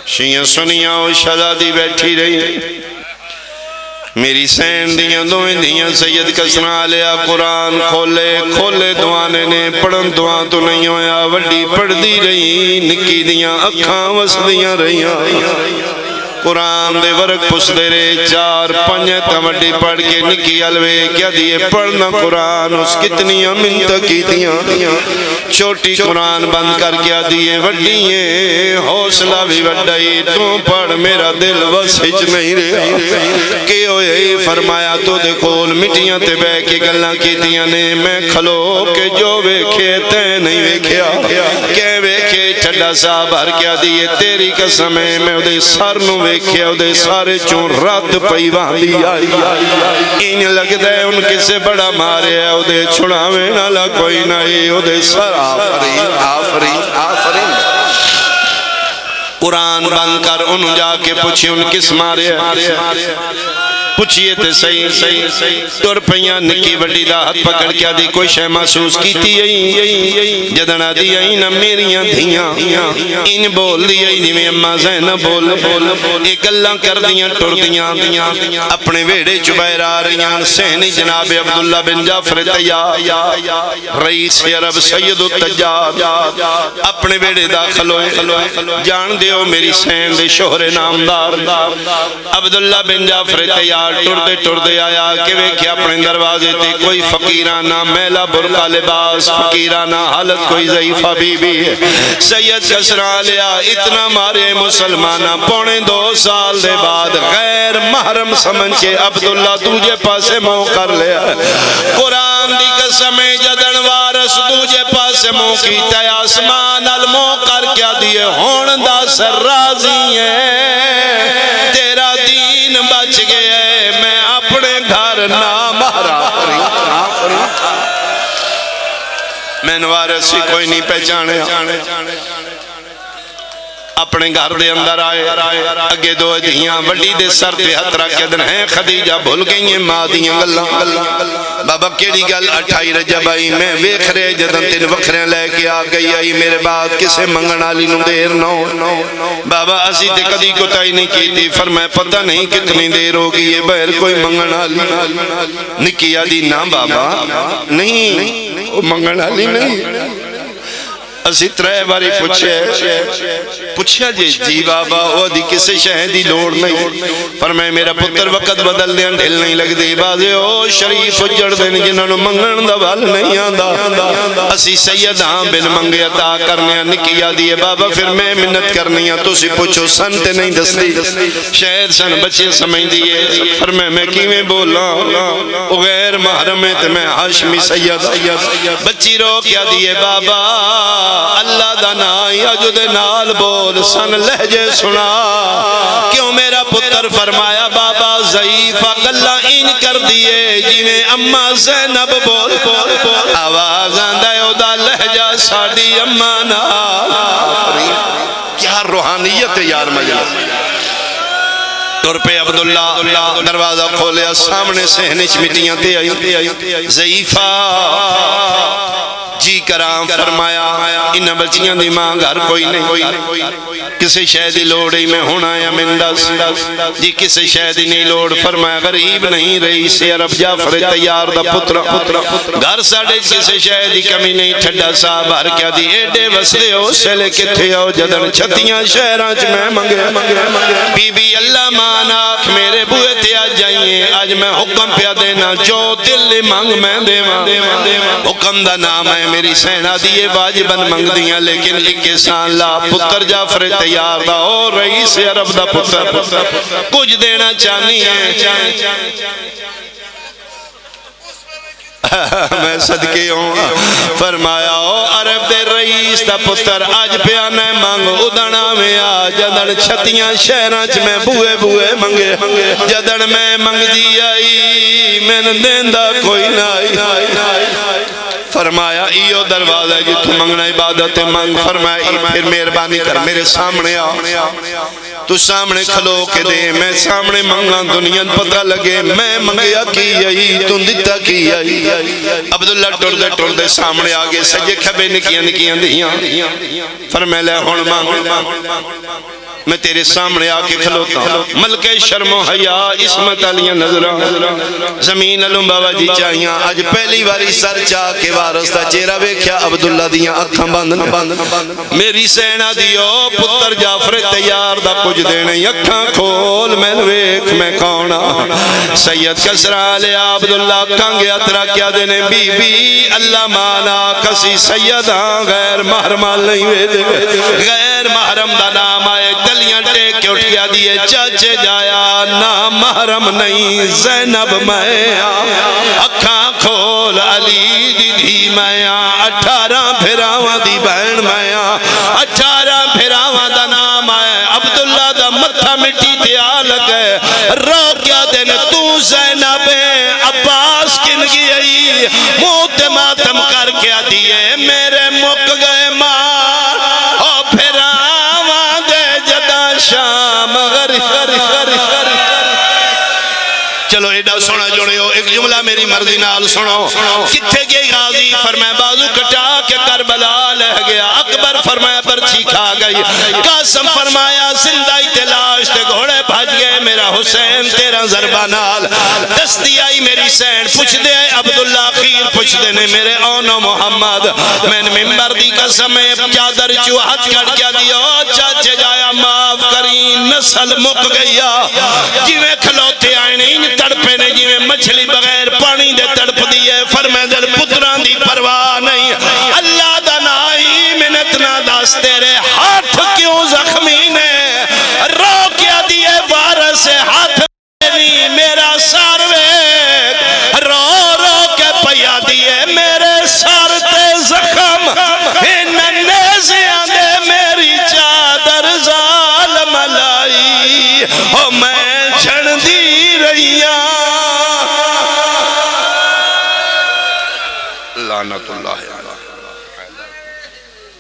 شیعہ سنیاں و شہزادی بیٹھی رہی میری سین دیاں دویں دیاں سید کسرا لیا قرآن کھولے دعانے نے پڑھن دعا تو نہیں ہویا وڈی پڑھ دی رہی نکی دیاں اکھاں وس دیاں رہیاں قرآن دے ورق پس دے رے 4-5 تمڈی پڑھ کے نکی علوے کیا دیئے پڑھنا قرآن اس کتنی منت کی دیاں چھوٹی قرآن بند کر کیا دیئے وڈیئے حوصلہ بھی وڈائی تو پڑھ میرا دل وسچ نہیں رہا کہ ہوئے فرمایا تو دے کول مٹیاں تے بے کے گلاں کی دیاں نے میں کھلو کہ جو ویکھے تے نہیں ویکھیا کہ ویکھے ٹھڈا سا بھر کیا دیئے تیری قسم ہے میں دے سر نو ویکھیا دے سارے چون رات پئی واندی آئی ان لگ دے ان کسے بڑا مارے ہے دے چھڑاوے نالا کوئی نہیں دے سر آفرین قرآن بند کر ان جا کے پوچھے ان کس مارے پوچھئے تے صحیح تر پہیاں نکی وڈی دا ہاتھ پکڑ کیا دی کوئی شے محسوس کیتی جدنا دی اینا میریاں دھیاں ان بول دی اینا میں اممہ زینب بول ایک اللہ کر دیاں ٹر دیاں اپنے ویڑے چبائر آ رہیاں سینی جناب عبداللہ بن جعفر تیار رئیس عرب سید التجار اپنے ویڑے داخل ہوئے جان دیو میری سین دے شہر نامدار عبداللہ بن جعفر تیار ٹر دے آیا کہ ویکھے اپنے دروازے تے کوئی فقیرانہ میلا برقع لباس فقیرانہ حالت کوئی ضعیفہ بی بی ہے سید کسرا لیا اتنا مارے مسلمانہ 2.5 سال دے بعد غیر محرم سمجھے عبداللہ تجھے پاسے مو کر لیا قرآن دی قسم جدن وارس تجھے پاسے مو کی تے آسمان المو کر کیا دیئے ہون دا سر راضی ہے تیرا دین بچ گئے میں اپنے گھر نہ مارا میں نوارس سے کوئی نہیں پہچانے اپنے گھر دے اندر آئے اگے دو دھیاں وڈی دے سر دے ہتھ رکھ کے دن ہیں خدیجہ بھول گئی ہیں ماں دیاں گلاں بابا کیڑی گل 28 رجب آئی میں ویکھ رہے جدن تین وکھریاں لے کے آ گئی آئی میرے بعد کسے منگن والی نو دیر نہ بابا اسی تے کدی کوتاہی نہیں کیتی فرمایا پتہ نہیں کتنی دیر ہوگی یہ بہر کوئی منگن والی نکی آدھی نہ بابا نہیں وہ منگن والی نہیں اسی 3 باری پوچھیا جی بابا وہ دی کسے شہدی لوڑ نہیں فرمائے میرا پتر وقت بدل دیں ڈھل نہیں لگ دی بازے او شریف اجڑ دیں جنہوں نے منگن دا بھال نہیں آندہ اسی سیداں بن منگے عطا کرنے نکیا دیئے بابا پھر میں منت کرنی ہے تو سی پوچھو سن تے نہیں دستی شہد سن بچے سمجھ دیئے فرمائے میں کیویں بولا غیر محرم ہے تے میں ہاشمی سید بچی رو کیا دیئے بابا اللہ دا نائی اجد نال بول سن لہجے سنا کیوں میرا پتر فرمایا بابا ضعیفہ گلہ ان کر دیئے جنہیں اممہ زینب بول آواز آندہ دا لہجہ ساڑی اممہ نال کیا روحانیت ہے یار مجلس طور پہ عبداللہ دروازہ کھولیا سامنے سے ہنچ مٹیاں تے آئی ضعیفہ جی کرام فرمایا ان بچیاں دی ماں گھر کوئی نہیں کسی شہدی لوڑی میں ہونا یا مندس جی کسی شہدی نہیں لوڑ فرمایا غریب نہیں رئیس عرب جعفر تیار دا پترہ گھر ساڑے کسی شہدی کمی نہیں ٹھڈا سا بھر کیا دی ایڈے وسلے ہو سلے کتھے ہو جدن چھتیاں شہرانچ میں منگے بی بی اللہ ماناک میرے بوئے تے آ جائیے آج میں حکم پیا دینا جو دل مانگ میں دیواں حکم دا نام ہے میری سینہ دیئے واجبن منگ دیاں لیکن ایک کسان لا پتر جعفر تیار دا اور رئیس عرب دا پتر کچھ دینا چاہنی ہے میں صدقے ہوں فرمایا او عرب دے رئیس دا پتر آج پیانے مانگ ادھنا میں آ جدن چھتیاں شہرانچ میں بوئے منگے جدن میں منگ دی آئی میں دیندہ کوئی نائی فرمایا ایو دروازہ جی تو منگنا عبادت منگ فرمایا پھر مہربانی کر میرے سامنے آ تو سامنے کھلو کے دے میں سامنے منگا دنیا پتہ لگے میں منگیا کی آئی تو دیتا کی آئی عبداللہ ٹر دے سامنے آگے سجے کھبے نکیاں دیاں فرمائے لے ہون مانگ میں تیرے سامنے آکے کھلوتا ہوں ملکہ شرم و حیا عصمت علیہ نظرہ زمین علم بابا جی چاہیاں آج پہلی باری سر چاہ کے وارستہ چہرہ ویکھیا عبداللہ دیاں اکھاں باندھ میری سینہ دیو پتر جعفر تیار دا کچھ دینے اکھاں کھول میں ویکھ میں کونا سید کسرا لے عبداللہ اکھاں گیا ترا کیا دینے بی بی اللہ مانا کسی سیدہ غیر محرم نہیں ویدے غیر محرم دا نام آئے گلیاں ٹیک کے اٹھ گیا دیئے چاچے جایا نا محرم نہیں زینب میں اکھاں کھول علی دی دی میں 18 پھراواں دی بہن میں 18 پھراواں دا نام ہے عبداللہ دا متھا مٹی دیا لگے رو کیا دن تو زینب عباس کن گئی موت ماتم کر کیا دیئے میرے مک گئے مار او پھراواں دے جدا شام غری چلو ایڈا سونا جوڑے ہو ایک جملہ میری مرضی نال سنو کتھے گئی غازی فرمائے بازو کٹا کے کربلا لہ گیا اکبر فرمائے پرچھی کھا گئی قاسم فرمایا زندہ تلاش تے گھوڑے بھاج گئے میرا حسین تیرا ضربہ نال دستی آئی میری سین پوچھ دے عبداللہ خیر پوچھ دے نے میرے اونو محمد میں نے ممبر دی قسم چادر چوہت کڑ کیا دیا چاچے جایا معاف کری نسل مک گیا جویں کھلوتے آئے نہیں تڑپے نے جویں مچھلی بغیر پانی دے تڑپ دیئے فرمائے دل پتران دی پرواہ نہیں اللہ دا نائی منت نہ داس تیرے ہاتھ کیوں زخمی نے رو کیا دیئے وارث ہاتھ نہیں میرا ساروے رو رو کے پیا دیئے میرے سار تے زخم نیزیاں دے میری چادر ظالم لائی او میں چھڑ دی رہیاں لعنت اللہ